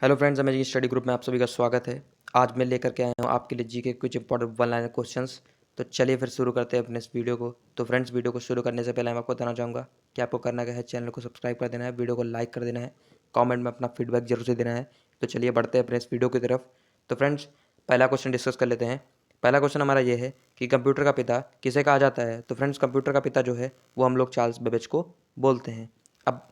Hello friends, amazing study group में आप सभी का स्वागत है। आज मैं लेकर के आया हूँ आपके लिए जी के कुछ इंपॉर्टेंट वन लाइनर क्वेश्चंस। तो चलिए फिर शुरू करते हैं अपने इस वीडियो को। तो फ्रेंड्स, वीडियो को शुरू करने से पहले मैं आपको बताना चाहूँगा कि आपको करना क्या है, चैनल को सब्सक्राइब कर देना है, वीडियो को लाइक कर देना है, कॉमेंट में अपना फीडबैक जरूर से देना है। तो चलिए बढ़ते हैं अपने इस वीडियो की तरफ। तो फ्रेंड्स, पहला क्वेश्चन डिस्कस कर लेते हैं। पहला क्वेश्चन हमारा ये है कि कंप्यूटर का पिता किसे कहा जाता है। तो फ्रेंड्स, कंप्यूटर का पिता जो है वो हम लोग चार्ल्स बेबेज को बोलते हैं। अब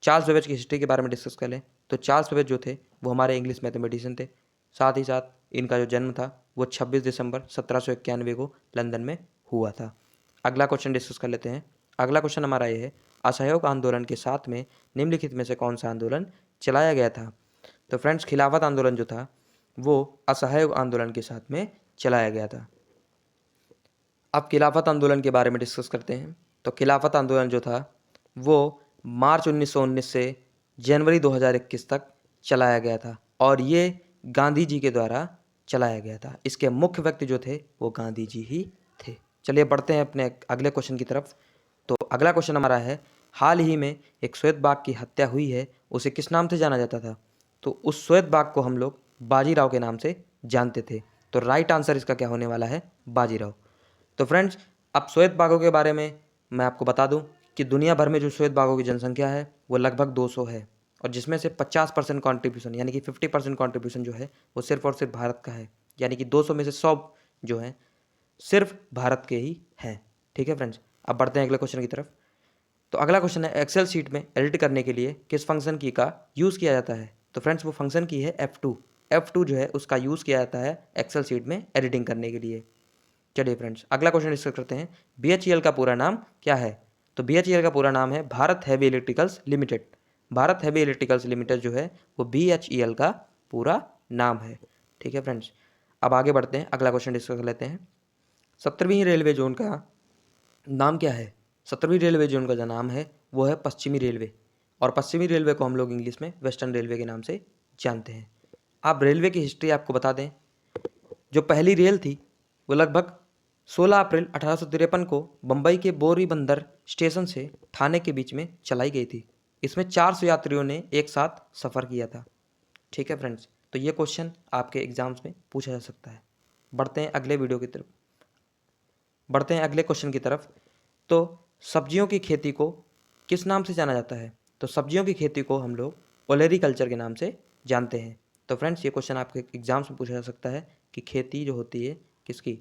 चार्ल्स बेबेज की हिस्ट्री के बारे में डिस्कस कर लें। तो चार्ल्स बेबेज जो थे वो हमारे इंग्लिश मैथमेटिशियन थे। साथ ही साथ इनका जो जन्म था वो 26 दिसंबर 1791 को लंदन में हुआ था। अगला क्वेश्चन डिस्कस कर लेते हैं। अगला क्वेश्चन हमारा ये है, असहयोग आंदोलन के साथ में निम्नलिखित में से कौन सा आंदोलन चलाया गया था। तो फ्रेंड्स, खिलाफत आंदोलन जो था वो असहयोग आंदोलन के साथ में चलाया गया था। अब खिलाफत आंदोलन के बारे में डिस्कस करते हैं। तो खिलाफत आंदोलन जो था वो मार्च 1919 से जनवरी 2021 तक चलाया गया था और ये गांधी जी के द्वारा चलाया गया था। इसके मुख्य व्यक्ति जो थे वो गांधी जी ही थे। चलिए बढ़ते हैं अपने अगले क्वेश्चन की तरफ। तो अगला क्वेश्चन हमारा है, हाल ही में एक श्वेत बाघ की हत्या हुई है, उसे किस नाम से जाना जाता था। तो उस श्वेत बाघ को हम लोग बाजीराव के नाम से जानते थे। तो राइट आंसर इसका क्या होने वाला है, बाजीराव। तो फ्रेंड्स, अब श्वेत बाघों के बारे में मैं आपको बता दूं कि दुनिया भर में जो श्वेत बाघों की जनसंख्या है वो लगभग 200 है और जिसमें से 50% कॉन्ट्रीब्यूशन यानी कि 50% कॉन्ट्रीब्यूशन जो है वो सिर्फ और सिर्फ भारत का है। यानी कि 200 में से 100 जो है सिर्फ भारत के ही हैं। ठीक है फ्रेंड्स, अब बढ़ते हैं अगले क्वेश्चन की तरफ। तो अगला क्वेश्चन है, एक्सेल शीट में एडिट करने के लिए किस फंक्शन की का यूज़ किया जाता है। तो फ्रेंड्स, वो फंक्शन की है F2 जो है उसका यूज़ किया जाता है एक्सेल शीट में एडिटिंग करने के लिए। चलिए फ्रेंड्स, अगला क्वेश्चन डिस्कस करते हैं, BHEL का पूरा नाम क्या है। तो BHEL का पूरा नाम है Bharat heavy electricals limited. Bharat heavy electricals limited जो है वो BHEL का पूरा नाम है। ठीक है फ्रेंड्स, अब आगे बढ़ते हैं, अगला क्वेश्चन डिस्कस कर लेते हैं। 17वीं रेलवे जोन का नाम क्या है। 17वीं रेलवे जोन का जो नाम है वो है पश्चिमी रेलवे और पश्चिमी रेलवे को हम लोग इंग्लिश में वेस्टर्न रेलवे के नाम से जानते हैं। आप रेलवे की हिस्ट्री आपको बता दें, जो पहली रेल थी वो लगभग 16 अप्रैल 1853 को बम्बई के बोरी बंदर स्टेशन से ठाणे के बीच में चलाई गई थी। इसमें 400 यात्रियों ने एक साथ सफ़र किया था। ठीक है फ्रेंड्स, तो ये क्वेश्चन आपके एग्जाम्स में पूछा जा सकता है। बढ़ते हैं अगले वीडियो की तरफ, बढ़ते हैं अगले क्वेश्चन की तरफ। तो सब्जियों की खेती को किस नाम से जाना जाता है। तो सब्जियों की खेती को हम लोग ओलेरीकल्चर के नाम से जानते हैं। तो फ्रेंड्स, ये क्वेश्चन आपके एग्जाम्स में पूछा जा सकता है कि खेती जो होती है किसकी,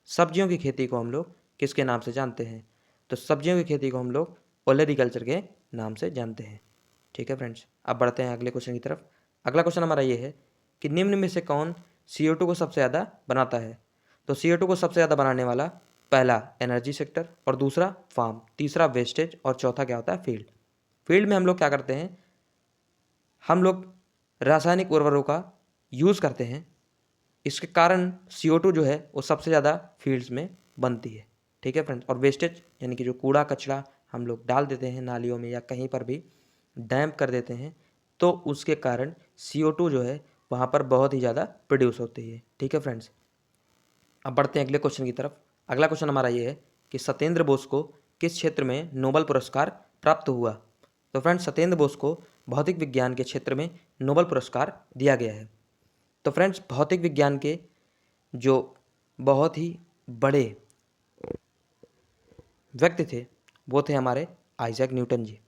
सब्जियों की खेती को हम लोग किसके नाम से जानते हैं। तो सब्जियों की खेती को हम लोग ओलेरीकल्चर के नाम से जानते हैं। ठीक है फ्रेंड्स, अब बढ़ते हैं अगले क्वेश्चन की तरफ। अगला क्वेश्चन हमारा ये है कि निम्न में से कौन CO2 को सबसे ज़्यादा बनाता है। तो CO2 को सबसे ज़्यादा बनाने वाला पहला एनर्जी सेक्टर और दूसरा फार्म, तीसरा वेस्टेज और चौथा क्या होता है, फील्ड। फील्ड में हम लोग क्या करते हैं, हम लोग रासायनिक उर्वरकों का यूज़ करते हैं। इसके कारण CO2 जो है वो सबसे ज़्यादा फील्ड्स में बनती है। ठीक है फ्रेंड्स, और वेस्टेज यानी कि जो कूड़ा कचरा हम लोग डाल देते हैं नालियों में या कहीं पर भी डैम्प कर देते हैं, तो उसके कारण CO2 जो है वहाँ पर बहुत ही ज़्यादा प्रोड्यूस होती है। ठीक है फ्रेंड्स, अब बढ़ते हैं अगले क्वेश्चन की तरफ। अगला क्वेश्चन हमारा ये है कि सत्येंद्र बोस को किस क्षेत्र में नोबेल पुरस्कार प्राप्त हुआ। तो फ्रेंड्स, सत्येंद्र बोस को भौतिक विज्ञान के क्षेत्र में नोबेल पुरस्कार दिया गया है। तो फ्रेंड्स, भौतिक विज्ञान के जो बहुत ही बड़े व्यक्ति थे वो थे हमारे आइजैक न्यूटन जी।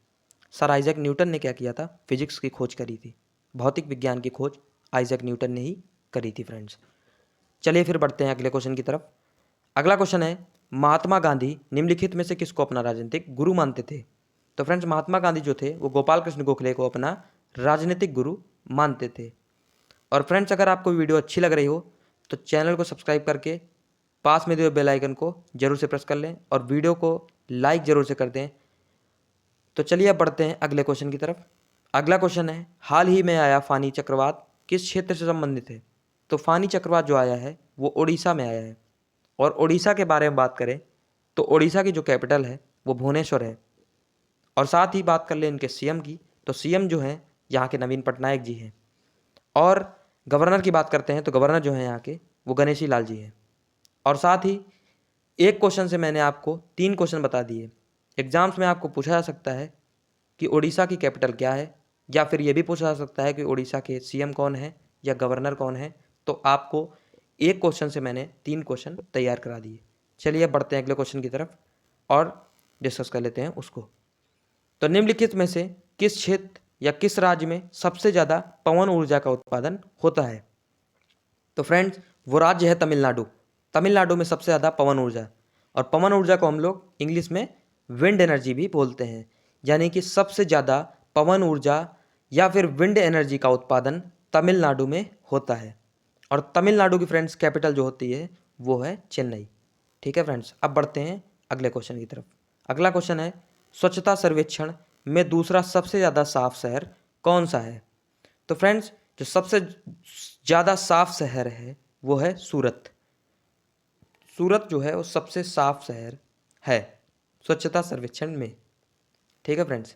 सर आइजैक न्यूटन ने क्या किया था, फिजिक्स की खोज करी थी। भौतिक विज्ञान की खोज आइजैक न्यूटन ने ही करी थी फ्रेंड्स। चलिए फिर बढ़ते हैं अगले क्वेश्चन की तरफ। अगला क्वेश्चन है, महात्मा गांधी निम्नलिखित में से किसको अपना राजनीतिक गुरु मानते थे। तो फ्रेंड्स, महात्मा गांधी जो थे वो गोपाल कृष्ण गोखले को अपना राजनीतिक गुरु मानते थे। और फ्रेंड्स, अगर आपको वीडियो अच्छी लग रही हो तो चैनल को सब्सक्राइब करके पास में दिए बेल आइकन को जरूर से प्रेस कर लें और वीडियो को लाइक जरूर से कर दें। तो चलिए अब बढ़ते हैं अगले क्वेश्चन की तरफ। अगला क्वेश्चन है, हाल ही में आया फानी चक्रवात किस क्षेत्र से संबंधित है। तो फानी चक्रवात जो आया है वो उड़ीसा में आया है और उड़ीसा के बारे में बात करें तो उड़ीसा की जो कैपिटल है वो भुवनेश्वर है। और साथ ही बात कर लें इनके CM की, तो CM जो हैं यहाँ के नवीन पटनायक जी हैं। और गवर्नर की बात करते हैं तो गवर्नर जो हैं यहाँ के वो गणेशी लाल जी हैं। और साथ ही एक क्वेश्चन से मैंने आपको 3 क्वेश्चन बता दिए। एग्जाम्स में आपको पूछा जा सकता है कि उड़ीसा की कैपिटल क्या है, या फिर ये भी पूछा जा सकता है कि उड़ीसा के सीएम कौन है या गवर्नर कौन है। तो आपको एक क्वेश्चन से मैंने 3 क्वेश्चन तैयार करा दिए। चलिए बढ़ते हैं अगले क्वेश्चन की तरफ और डिस्कस कर लेते हैं उसको। तो निम्नलिखित में से किस क्षेत्र या किस राज्य में सबसे ज़्यादा पवन ऊर्जा का उत्पादन होता है? तो फ्रेंड्स वो राज्य है तमिलनाडु। तमिलनाडु में सबसे ज़्यादा पवन ऊर्जा, और पवन ऊर्जा को हम लोग इंग्लिश में विंड एनर्जी भी बोलते हैं। यानी कि सबसे ज़्यादा पवन ऊर्जा या फिर विंड एनर्जी का उत्पादन तमिलनाडु में होता है। और तमिलनाडु की फ्रेंड्स कैपिटल जो होती है वो है चेन्नई। ठीक है फ्रेंड्स, अब बढ़ते हैं अगले क्वेश्चन की तरफ। अगला क्वेश्चन है स्वच्छता सर्वेक्षण में दूसरा सबसे ज़्यादा साफ शहर कौन सा है? तो फ्रेंड्स जो सबसे ज़्यादा साफ शहर है वो है सूरत। सूरत जो है वो सबसे साफ शहर है स्वच्छता सर्वेक्षण में। ठीक है फ्रेंड्स,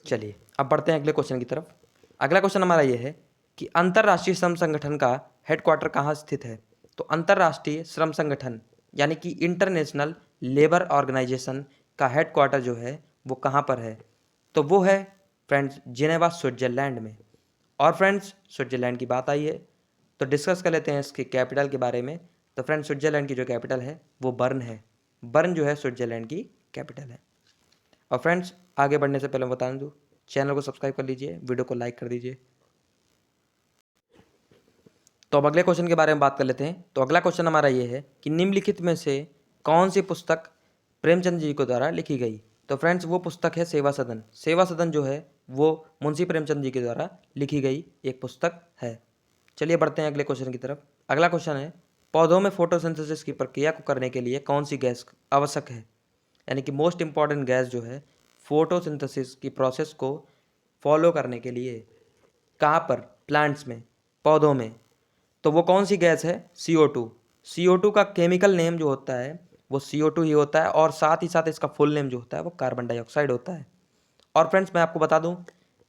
चलिए अब बढ़ते हैं अगले क्वेश्चन की तरफ। अगला क्वेश्चन हमारा ये है कि अंतर्राष्ट्रीय श्रम संगठन का हेडक्वार्टर कहाँ स्थित है? तो अंतर्राष्ट्रीय श्रम संगठन यानी कि इंटरनेशनल लेबर ऑर्गेनाइजेशन का हेडक्वार्टर जो है वो कहाँ पर है? तो वो है फ्रेंड्स जिनेवा स्विट्जरलैंड में। और फ्रेंड्स स्विट्जरलैंड की बात आई है तो डिस्कस कर लेते हैं इसकी कैपिटल के बारे में। तो फ्रेंड्स स्विट्जरलैंड की जो कैपिटल है वो बर्न है। बर्न जो है स्विट्जरलैंड की कैपिटल है। और फ्रेंड्स आगे बढ़ने से पहले मैं बता दूँ, चैनल को सब्सक्राइब कर लीजिए, वीडियो को लाइक कर दीजिए। तो अब अगले क्वेश्चन के बारे में बात कर लेते हैं। तो अगला क्वेश्चन हमारा ये है कि निम्नलिखित में से कौन सी पुस्तक प्रेमचंद जी के द्वारा लिखी गई? तो फ्रेंड्स वो पुस्तक है सेवा सदन। सेवा सदन जो है वो मुंशी प्रेमचंद जी के द्वारा लिखी गई एक पुस्तक है। चलिए बढ़ते हैं अगले क्वेश्चन की तरफ। अगला क्वेश्चन है पौधों में फोटोसिंथेसिस की प्रक्रिया को करने के लिए कौन सी गैस आवश्यक है? यानी कि मोस्ट इंपॉर्टेंट गैस जो है फोटोसिंथेसिस की प्रोसेस को फॉलो करने के लिए कहाँ पर? प्लांट्स में, पौधों में। तो वो कौन सी गैस है? CO2। CO2 का केमिकल नेम जो होता है वो CO2 ही होता है, और साथ ही साथ इसका फुल नेम जो होता है वो कार्बन डाइऑक्साइड होता है। और फ्रेंड्स मैं आपको बता दूं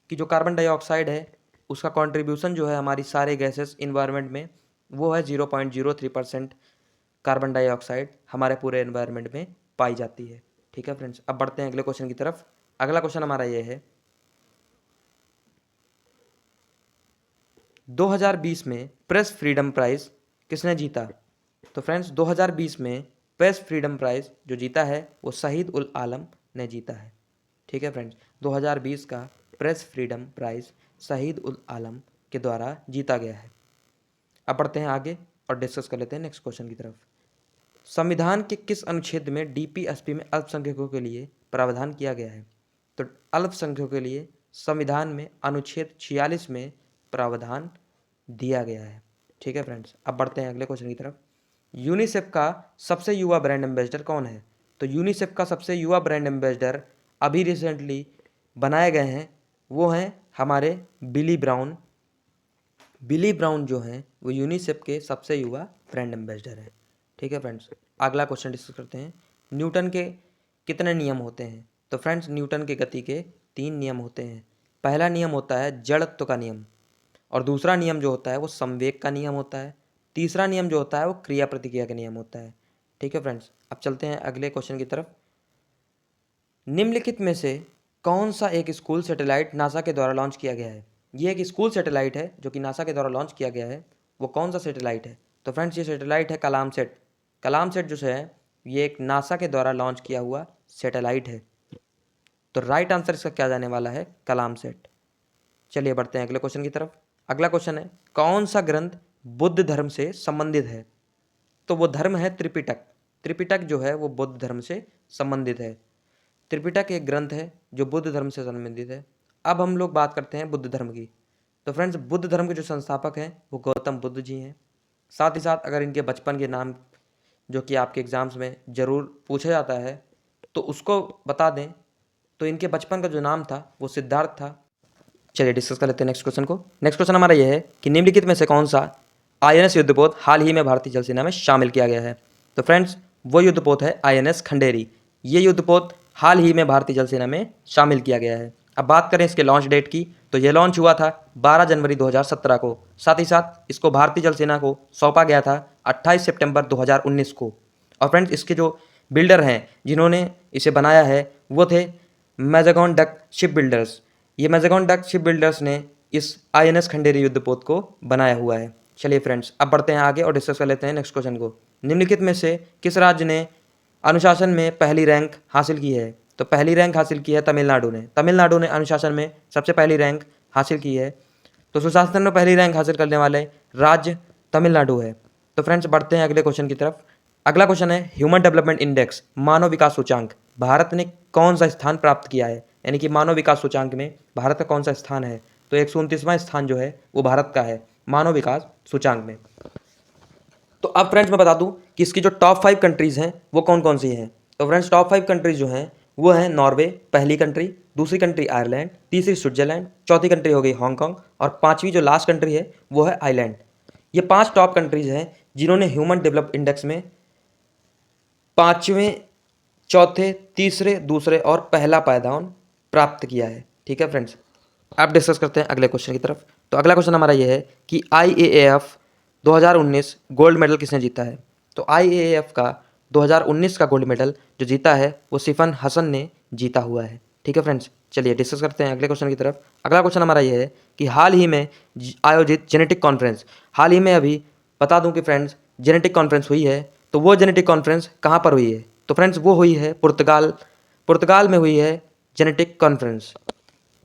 कि जो कार्बन डाइऑक्साइड है उसका कंट्रीब्यूशन जो है हमारी सारे गैसेस इन्वायरमेंट में वो है 0.03% कार्बन डाइऑक्साइड हमारे पूरे इन्वायरमेंट में पाई जाती है। ठीक है फ्रेंड्स, अब बढ़ते हैं अगले क्वेश्चन की तरफ। अगला क्वेश्चन हमारा ये है 2020 में प्रेस फ्रीडम प्राइज किसने जीता? तो फ्रेंड्स 2020 में प्रेस फ्रीडम प्राइज जो जीता है वो शहीद उल आलम ने जीता है। ठीक है फ्रेंड्स, 2020 का प्रेस फ्रीडम प्राइज शहीद उल आलम के द्वारा जीता गया है। अब बढ़ते हैं आगे और डिस्कस कर लेते हैं नेक्स्ट क्वेश्चन की तरफ। संविधान के किस अनुच्छेद में DPSP में अल्पसंख्यकों के लिए प्रावधान किया गया है? तो अल्पसंख्यकों के लिए संविधान में अनुच्छेद 46 में प्रावधान दिया गया है। ठीक है फ्रेंड्स, अब बढ़ते हैं अगले क्वेश्चन की तरफ। यूनिसेफ का सबसे युवा ब्रांड एम्बेसडर कौन है? तो यूनिसेफ का सबसे युवा ब्रांड एम्बेसडर अभी रिसेंटली बनाए गए हैं, वो हैं हमारे बिली ब्राउन। बिली ब्राउन जो हैं वो यूनिसेफ के सबसे युवा ब्रांड एम्बेसडर हैं। ठीक है फ्रेंड्स, अगला क्वेश्चन डिस्कस करते हैं। न्यूटन के कितने नियम होते हैं? तो फ्रेंड्स न्यूटन के गति के 3 नियम होते हैं। पहला नियम होता है जड़त्व का नियम, और दूसरा नियम जो होता है वो संवेग का नियम होता है। तीसरा नियम जो होता है वो क्रिया प्रतिक्रिया का नियम होता है। ठीक है फ्रेंड्स, अब चलते हैं अगले क्वेश्चन की तरफ। निम्नलिखित में से कौन सा एक स्कूल सैटेलाइट नासा के द्वारा लॉन्च किया गया है? ये एक स्कूल सैटेलाइट है जो कि नासा के द्वारा लॉन्च किया गया है। वो कौन सा सैटेलाइट है? तो फ्रेंड्स ये सैटेलाइट है कलाम सेट। कलाम सेट जो है ये एक नासा के द्वारा लॉन्च किया हुआ सैटेलाइट है। तो राइट आंसर इसका क्या जाने वाला है? कलाम सेट। चलिए बढ़ते हैं अगले क्वेश्चन की तरफ। अगला क्वेश्चन है कौन सा ग्रंथ बुद्ध धर्म से संबंधित है? तो वो धर्म है त्रिपिटक। त्रिपिटक जो है वो बुद्ध धर्म से संबंधित है। त्रिपिटक एक ग्रंथ है जो बुद्ध धर्म से संबंधित है। अब हम लोग बात करते हैं बुद्ध धर्म की। तो फ्रेंड्स बुद्ध धर्म के जो संस्थापक हैं वो गौतम बुद्ध जी हैं। साथ ही साथ अगर इनके बचपन के नाम जो कि आपके एग्जाम्स में ज़रूर पूछा जाता है तो उसको बता दें, तो इनके बचपन का जो नाम था वो सिद्धार्थ था। चलिए डिस्कस कर लेते हैं नेक्स्ट क्वेश्चन को। नेक्स्ट क्वेश्चन हमारा ये है कि निम्नलिखित में से कौन सा INS युद्धपोत हाल ही में भारतीय जल सेना में शामिल किया गया है? तो फ्रेंड्स वो युद्धपोत है INS खंडेरी। ये युद्धपोत हाल ही में भारतीय जल सेना में शामिल किया गया है। अब बात करें इसके लॉन्च डेट की, तो ये लॉन्च हुआ था 12 जनवरी 2017 को। साथ ही साथ इसको भारतीय जल सेना को सौंपा गया था 28 सितंबर 2019 को। और फ्रेंड्स इसके जो बिल्डर हैं जिन्होंने इसे बनाया है वो थे मैज़ेगॉन डक शिप बिल्डर्स। ये मैज़ेगॉन डक शिप बिल्डर्स ने इस आईएनएस खंडेरी युद्धपोत को बनाया हुआ है। चलिए फ्रेंड्स, अब बढ़ते हैं आगे और डिस्कस कर लेते हैं नेक्स्ट क्वेश्चन को। निम्नलिखित में से किस राज्य ने अनुशासन में पहली रैंक हासिल की है? तो पहली रैंक हासिल की है तमिलनाडु ने। तमिलनाडु ने अनुशासन में सबसे पहली रैंक हासिल की है। तो सुशासन में पहली रैंक हासिल करने वाले राज्य तमिलनाडु है। तो फ्रेंड्स, बढ़ते हैं अगले क्वेश्चन की तरफ। अगला क्वेश्चन है ह्यूमन डेवलपमेंट इंडेक्स, मानव विकास सूचांक, भारत ने कौन सा स्थान प्राप्त किया है? यानी कि मानव विकास सूचांक में भारत का कौन सा स्थान है? तो 129वां स्थान जो है वो भारत का है मानव विकास सूचांक में। तो अब फ्रेंड्स मैं बता दूं कि इसकी जो टॉप 5 कंट्रीज़ हैं वो कौन कौन सी हैं। तो फ्रेंड्स, टॉप 5 कंट्रीज जो हैं वो हैं नॉर्वे पहली कंट्री, दूसरी कंट्री आयरलैंड, तीसरी स्विट्जरलैंड, चौथी कंट्री हो गई हांगकांग और पांचवी जो लास्ट कंट्री है वो है आइलैंड। ये 5 टॉप कंट्रीज हैं जिन्होंने ह्यूमन डेवलप इंडेक्स में 5वें, चौथे, तीसरे, दूसरे और पहला पायदान प्राप्त किया है। ठीक है फ्रेंड्स, अब डिस्कस करते हैं अगले क्वेश्चन की तरफ। तो अगला क्वेश्चन हमारा ये है कि IAAF 2019 गोल्ड मेडल किसने जीता है? तो IAAF का 2019 का गोल्ड मेडल जो जीता है वो सिफन हसन ने जीता हुआ है। ठीक है फ्रेंड्स, चलिए डिस्कस करते हैं अगले क्वेश्चन की तरफ। अगला क्वेश्चन हमारा ये है कि हाल ही में आयोजित जेनेटिक कॉन्फ्रेंस, हाल ही में अभी बता दूं कि फ्रेंड्स जेनेटिक कॉन्फ्रेंस हुई है। तो वो जेनेटिक कॉन्फ्रेंस कहाँ पर हुई है? तो फ्रेंड्स वो हुई है पुर्तगाल में हुई है जेनेटिक कॉन्फ्रेंस।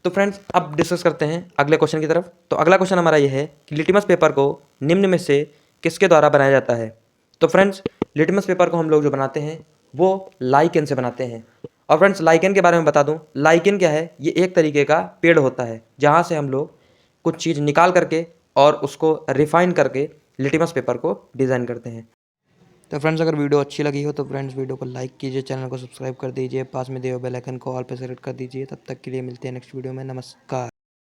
तो फ्रेंड्स, अब डिस्कस करते हैं अगले क्वेश्चन की तरफ। तो अगला क्वेश्चन हमारा यह है कि लिटमस पेपर को निम्न में से किसके द्वारा बनाया जाता है? तो फ्रेंड्स, लिटमस पेपर को हम लोग जो बनाते हैं वो लाइकेन से बनाते हैं। और फ्रेंड्स, लाइकेन के बारे में बता दूं, लाइकेन क्या है? ये एक तरीके का पेड़ होता है जहाँ से हम लोग कुछ चीज़ निकाल करके और उसको रिफाइन करके लिटमस पेपर को डिज़ाइन करते हैं। तो फ्रेंड्स, अगर वीडियो अच्छी लगी हो तो फ्रेंड्स वीडियो को लाइक कीजिए, चैनल को सब्सक्राइब कर दीजिए, पास में दिए बेल आइकन को ऑल पे सेलेक्ट कर दीजिए। तब तक के लिए मिलते हैं नेक्स्ट वीडियो में। नमस्कार।